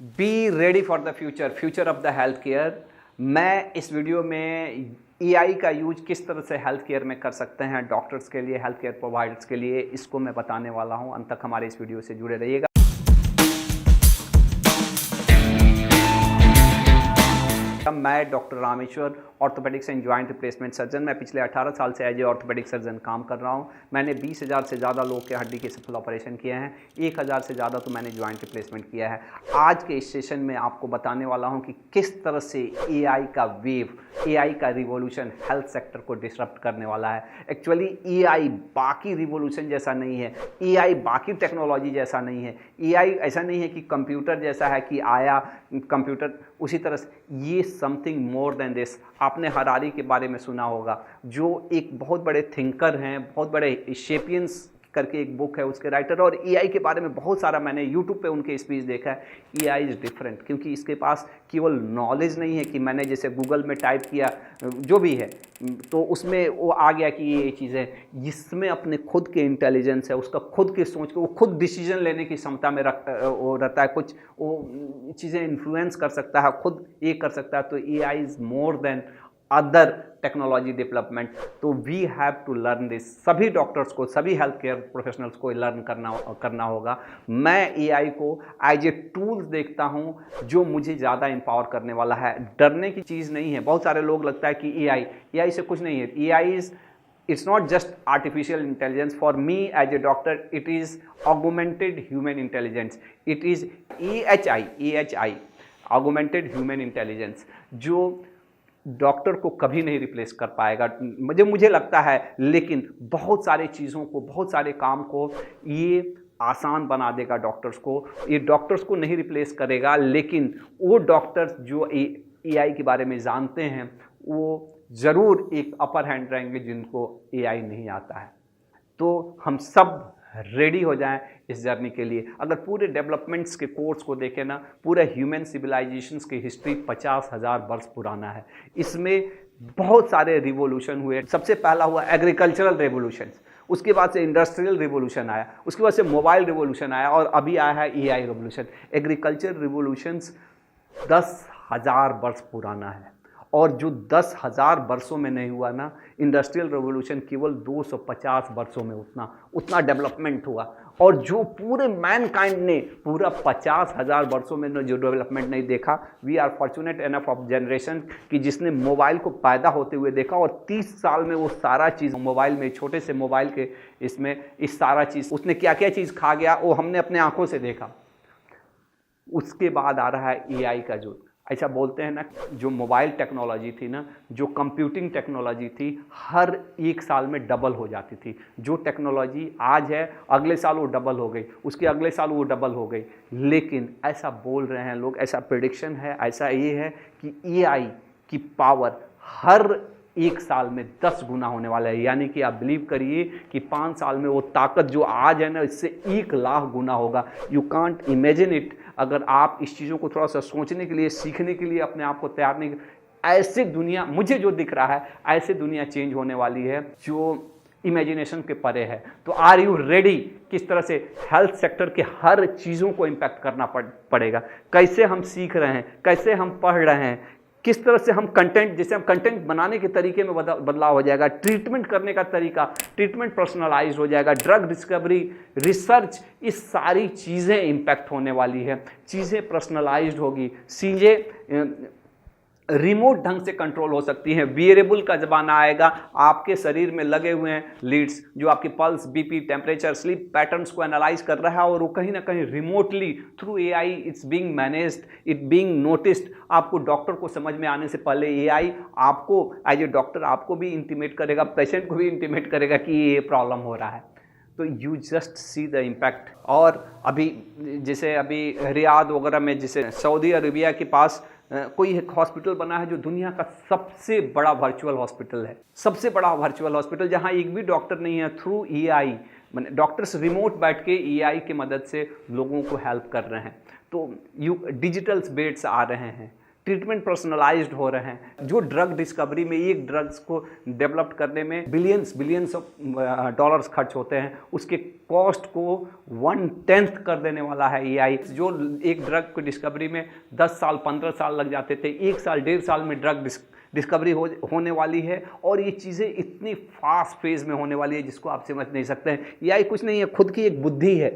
Be ready for the future of the health care. मैं इस video में AI का यूज किस तरह से हेल्थ केयर में कर सकते हैं डॉक्टर्स के लिए, हेल्थ केयर प्रोवाइडर्स के लिए, इसको मैं बताने वाला हूं। अंत तक हमारे इस वीडियो से जुड़े रहिएगा। मैं doctor Rameshwar, orthopaedics and joint replacement surgeon. मैं पिछले 18 साल से एज ए ऑर्थोपेडिक सर्जन काम कर रहा हूं। मैंने 20,000 से ज़्यादा लोग के हड्डी के सफल ऑपरेशन किए हैं। 1,000 से ज़्यादा तो मैंने जॉइंट रिप्लेसमेंट किया है। आज के इस सेशन में आपको बताने वाला हूं कि किस तरह से एआई का वेव, एआई का रिवॉल्यूशन हेल्थ सेक्टर को डिसरप्ट करने वाला है। एक्चुअली एआई बाकी रिवॉल्यूशन जैसा नहीं है, एआई बाकी टेक्नोलॉजी जैसा नहीं है। एआई ऐसा नहीं है कि कंप्यूटर जैसा है कि आया कंप्यूटर उसी तरह से, ये समथिंग मोर देन दिस। आपने हरारी के बारे में सुना होगा, जो एक बहुत बड़े थिंकर हैं, बहुत बड़े शेपियंस करके एक बुक है, उसके राइटर। और एआई के बारे में बहुत सारा मैंने यूट्यूब पे उनके स्पीच देखा है। एआई इज़ डिफरेंट, क्योंकि इसके पास केवल नॉलेज नहीं है कि मैंने जैसे गूगल में टाइप किया जो भी है तो उसमें वो आ गया कि ये चीज़ है। इसमें अपने खुद के इंटेलिजेंस है, उसका खुद की सोच के वो खुद डिसीजन लेने की क्षमता में वो रहता है, कुछ वो चीज़ें इन्फ्लुएंस कर सकता है, खुद ये कर सकता है। तो AI is more than other technology development. तो we have to learn this. सभी डॉक्टर्स को, सभी हेल्थ केयर प्रोफेशनल्स को लर्न करना होगा। मैं एआई को एज ए टूल देखता हूं जो मुझे ज़्यादा एम्पावर करने वाला है। डरने की चीज़ नहीं है। बहुत सारे लोग लगता है कि एआई से कुछ नहीं है। AI is, it's not just artificial intelligence. For me as a doctor, it is augmented human intelligence. It is AHI, augmented human intelligence, जो डॉक्टर को कभी नहीं रिप्लेस कर पाएगा मुझे लगता है। लेकिन बहुत सारी चीज़ों को, बहुत सारे काम को ये आसान बना देगा डॉक्टर्स को। ये डॉक्टर्स को नहीं रिप्लेस करेगा, लेकिन वो डॉक्टर्स जो एआई के बारे में जानते हैं वो ज़रूर एक अपर हैंड रहेंगे जिनको एआई नहीं आता है। तो हम सब रेडी हो जाएं इस जर्नी के लिए। अगर पूरे डेवलपमेंट्स के कोर्स को देखें ना, पूरे ह्यूमन सिविलाइजेशंस की हिस्ट्री 50,000 वर्ष पुराना है। इसमें बहुत सारे रिवॉल्यूशन हुए। सबसे पहला हुआ एग्रीकल्चरल रेवोल्यूशन, उसके बाद से इंडस्ट्रियल रिवॉल्यूशन आया, उसके बाद से मोबाइल रिवॉल्यूशन आया और अभी आया है एआई रिवॉल्यूशन। एग्रीकल्चर रिवॉल्यूशंस 10,000 वर्ष पुराना है, और जो 10,000 वर्षों में नहीं हुआ ना, इंडस्ट्रियल रेवोल्यूशन केवल 250 वर्षों में उतना डेवलपमेंट हुआ। और जो पूरे मैनकाइंड ने पूरा 50,000 वर्षों में जो डेवलपमेंट नहीं देखा, we are fortunate enough of generation कि जिसने मोबाइल को पैदा होते हुए देखा, और 30 साल में वो सारा चीज़ मोबाइल में, छोटे से मोबाइल के इसमें इस सारा चीज़ उसने क्या क्या चीज़ खा गया वो हमने अपने आंखों से देखा। उसके बाद आ रहा है एआई का युग। ऐसा बोलते हैं ना, जो मोबाइल टेक्नोलॉजी थी ना, जो कंप्यूटिंग टेक्नोलॉजी थी, हर 1 साल में डबल हो जाती थी। जो टेक्नोलॉजी आज है अगले साल वो डबल हो गई, उसके अगले साल वो डबल हो गई। लेकिन ऐसा बोल रहे हैं लोग, ऐसा प्रेडिक्शन है, ऐसा ये है कि एआई की पावर हर 1 साल में 10 गुना होने वाला है। यानी कि आप बिलीव करिए कि 5 साल में वो ताकत जो आज है ना, इससे 1 लाख गुना होगा। You can't imagine it. अगर आप इस चीज़ों को थोड़ा सा सोचने के लिए, सीखने के लिए अपने आप को तैयार नहीं, ऐसे दुनिया मुझे जो दिख रहा है, ऐसे दुनिया चेंज होने वाली है जो इमेजिनेशन के परे है। तो आर यू रेडी? किस तरह से हेल्थ सेक्टर के हर चीज़ों को इम्पैक्ट करना पड़ेगा। कैसे हम सीख रहे हैं, कैसे हम पढ़ रहे हैं, किस तरह से हम कंटेंट, जैसे हम कंटेंट बनाने के तरीके में बदलाव हो जाएगा, ट्रीटमेंट करने का तरीका, ट्रीटमेंट पर्सनलाइज हो जाएगा, ड्रग डिस्कवरी, रिसर्च, इस सारी चीज़ें इम्पैक्ट होने वाली है। चीज़ें पर्सनलाइज्ड होगी, चीज़ें रिमोट ढंग से कंट्रोल हो सकती हैं। वियरेबल का ज़माना आएगा, आपके शरीर में लगे हुए हैं लीड्स जो आपकी pulse, BP, temperature, sleep patterns को एनालाइज कर रहा है, और वो कहीं ना कहीं remotely through AI it's being managed, it being noticed. आपको डॉक्टर को समझ में आने से पहले एआई आपको एज ए डॉक्टर आपको भी इंटीमेट करेगा, पेशेंट को भी इंटीमेट करेगा कि ये प्रॉब्लम हो रहा है। तो you just see the impact. और अभी जैसे अभी रियाद वगैरह में, जैसे सऊदी अरेबिया के पास कोई एक हॉस्पिटल बना है जो दुनिया का सबसे बड़ा वर्चुअल हॉस्पिटल है, सबसे बड़ा वर्चुअल हॉस्पिटल, जहां एक भी डॉक्टर नहीं है। थ्रू एआई, मैंने डॉक्टर्स रिमोट बैठ के एआई की मदद से लोगों को हेल्प कर रहे हैं। तो डिजिटल बेड्स आ रहे हैं, ट्रीटमेंट पर्सनलाइज्ड हो रहे हैं। जो ड्रग डिस्कवरी में, एक ड्रग्स को डेवलप करने में बिलियंस ऑफ डॉलर्स खर्च होते हैं, उसके कॉस्ट को 1/10 कर देने वाला है एआई। जो एक ड्रग को डिस्कवरी में 10 साल 15 साल लग जाते थे, 1 साल 1.5 साल में ड्रग डिस्कवरी होने वाली है। और ये चीज़ें इतनी फास्ट फेज में होने वाली है जिसको आप समझ नहीं सकते हैं। एआई कुछ नहीं है, खुद की एक बुद्धि है।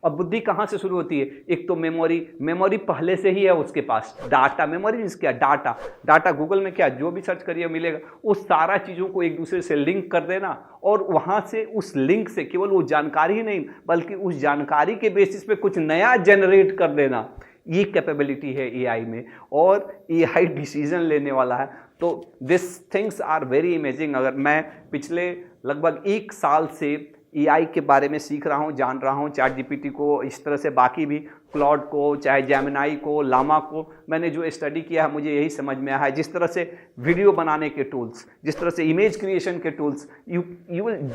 अब बुद्धि कहाँ से शुरू होती है? एक तो मेमोरी पहले से ही है उसके पास। डाटा, मेमोरी मीन्स क्या? डाटा गूगल में क्या जो भी सर्च करिए मिलेगा। उस सारा चीज़ों को एक दूसरे से लिंक कर देना और वहाँ से उस लिंक से केवल वो जानकारी ही नहीं बल्कि उस जानकारी के बेसिस पे कुछ नया जनरेट कर देना, ये कैपेबिलिटी है एआई में। और एआई डिसीजन लेने वाला है। तो this things are very amazing. अगर मैं पिछले लगभग 1 साल से एआई के बारे में सीख रहा हूँ, जान रहा हूँ, चैट जीपीटी को, इस तरह से बाकी भी क्लॉड को, चाहे जेमिनाई को, लामा को, मैंने जो स्टडी किया है मुझे यही समझ में आया है। जिस तरह से वीडियो बनाने के टूल्स, जिस तरह से इमेज क्रिएशन के tools, you will,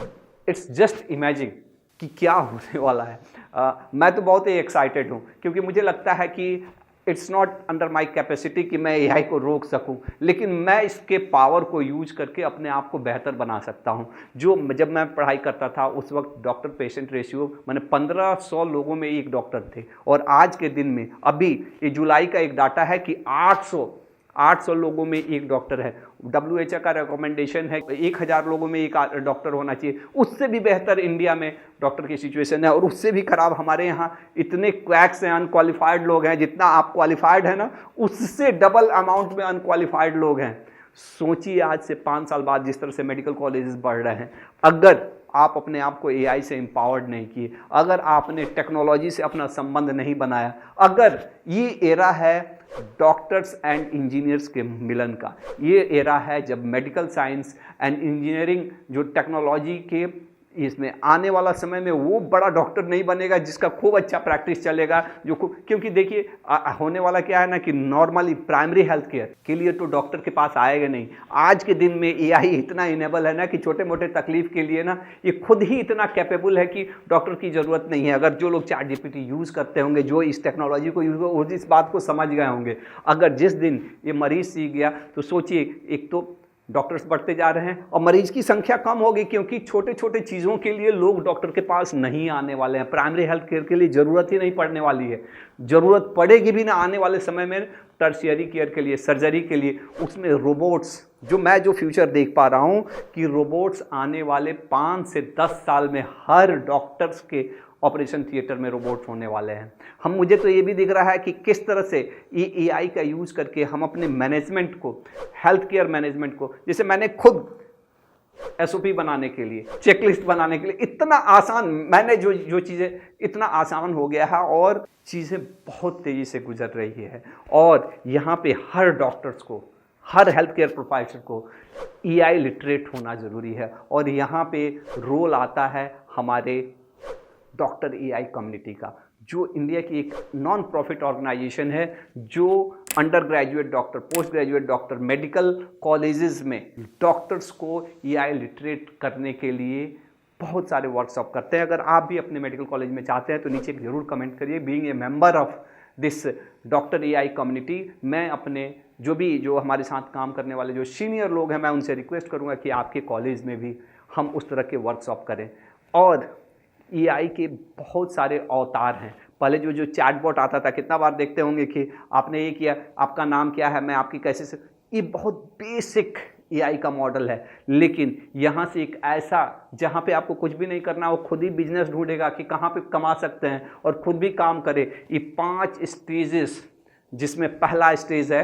it's just imagine कि क्या होने वाला है। मैं तो बहुत ही एक्साइटेड हूँ क्योंकि मुझे लगता है कि it's not under my capacity कि मैं एआई को रोक सकूं, लेकिन मैं इसके पावर को यूज करके अपने आप को बेहतर बना सकता हूं। जब मैं पढ़ाई करता था उस वक्त डॉक्टर पेशेंट रेशियो मैंने 1500 लोगों में एक डॉक्टर थे, और आज के दिन में अभी ये जुलाई का एक डाटा है कि 800 लोगों में एक डॉक्टर है। WHO का रिकमेंडेशन है 1000 लोगों में एक डॉक्टर होना चाहिए। उससे भी बेहतर इंडिया में डॉक्टर की सिचुएशन है, और उससे भी खराब हमारे यहाँ इतने क्वैक्स हैं, अनक्वालिफाइड लोग हैं। जितना आप क्वालिफाइड है ना, उससे डबल अमाउंट में अनक्वालिफाइड लोग हैं। सोचिए आज से 5 साल बाद जिस तरह से मेडिकल कॉलेजेस बढ़ रहे हैं, अगर आप अपने आप को एआई से एम्पावर्ड नहीं किए, अगर आपने टेक्नोलॉजी से अपना संबंध नहीं बनाया, अगर ये एरा है डॉक्टर्स एंड इंजीनियर्स के मिलन का, ये एरा है जब मेडिकल साइंस एंड इंजीनियरिंग जो टेक्नोलॉजी के इसमें आने वाला समय में वो बड़ा डॉक्टर नहीं बनेगा जिसका खूब अच्छा प्रैक्टिस चलेगा, क्योंकि देखिए होने वाला क्या है ना कि नॉर्मली प्राइमरी हेल्थ केयर के लिए तो डॉक्टर के पास आएगा नहीं। आज के दिन में एआई इतना इनेबल है ना कि छोटे मोटे तकलीफ के लिए ना ये खुद ही इतना कैपेबल है कि डॉक्टर की ज़रूरत नहीं है। अगर जो लोग चैट जीपीटी यूज़ करते होंगे, जो इस टेक्नोलॉजी को यूज़ वो इस बात को समझ गए होंगे। अगर जिस दिन ये मरीज़ सीख गया तो सोचिए, एक तो डॉक्टर्स बढ़ते जा रहे हैं और मरीज की संख्या कम होगी, क्योंकि छोटे छोटे चीज़ों के लिए लोग डॉक्टर के पास नहीं आने वाले हैं। प्राइमरी हेल्थ केयर के लिए ज़रूरत ही नहीं पड़ने वाली है, ज़रूरत पड़ेगी भी ना आने वाले समय में। टर्शियरी केयर के लिए, सर्जरी के लिए, उसमें रोबोट्स, जो फ्यूचर देख पा रहा हूँ कि रोबोट्स आने वाले 5 से 10 साल में हर डॉक्टर्स के ऑपरेशन थिएटर में रोबोट होने वाले हैं। मुझे तो ये भी दिख रहा है कि किस तरह से ये एआई का यूज़ करके हम अपने मैनेजमेंट को, हेल्थ केयर मैनेजमेंट को, जैसे मैंने खुद एसओपी बनाने के लिए, चेकलिस्ट बनाने के लिए, इतना आसान, मैंने जो चीज़ें, इतना आसान हो गया है और चीज़ें बहुत तेज़ी से गुजर रही है। और यहाँ पे हर डॉक्टर्स को, हर हेल्थ केयर प्रोफेशनल को एआई लिटरेट होना ज़रूरी है। और यहाँ पे रोल आता है हमारे डॉक्टर एआई कम्युनिटी का, जो इंडिया की एक नॉन प्रॉफिट ऑर्गेनाइजेशन है, जो under graduate doctor, post graduate doctor, medical colleges में डॉक्टर्स को एआई लिटरेट करने के लिए बहुत सारे वर्कशॉप करते हैं। अगर आप भी अपने मेडिकल कॉलेज में चाहते हैं तो नीचे ज़रूर कमेंट करिए। Being a member of this doctor AI community, मैं अपने जो हमारे साथ काम करने वाले जो सीनियर लोग हैं, मैं उनसे रिक्वेस्ट करूँगा कि आपके कॉलेज में भी हम उस तरह के वर्कशॉप करें। और एआई के बहुत सारे अवतार हैं। पहले जो चैटबॉट आता था, कितना बार देखते होंगे कि आपने ये किया, आपका नाम क्या है, मैं आपकी कैसे से, ये बहुत बेसिक एआई का मॉडल है। लेकिन यहाँ से एक ऐसा जहाँ पे आपको कुछ भी नहीं करना, वो खुद ही बिजनेस ढूंढेगा कि कहाँ पे कमा सकते हैं और खुद भी काम करे। ये 5 स्टेजेस, जिसमें पहला स्टेज है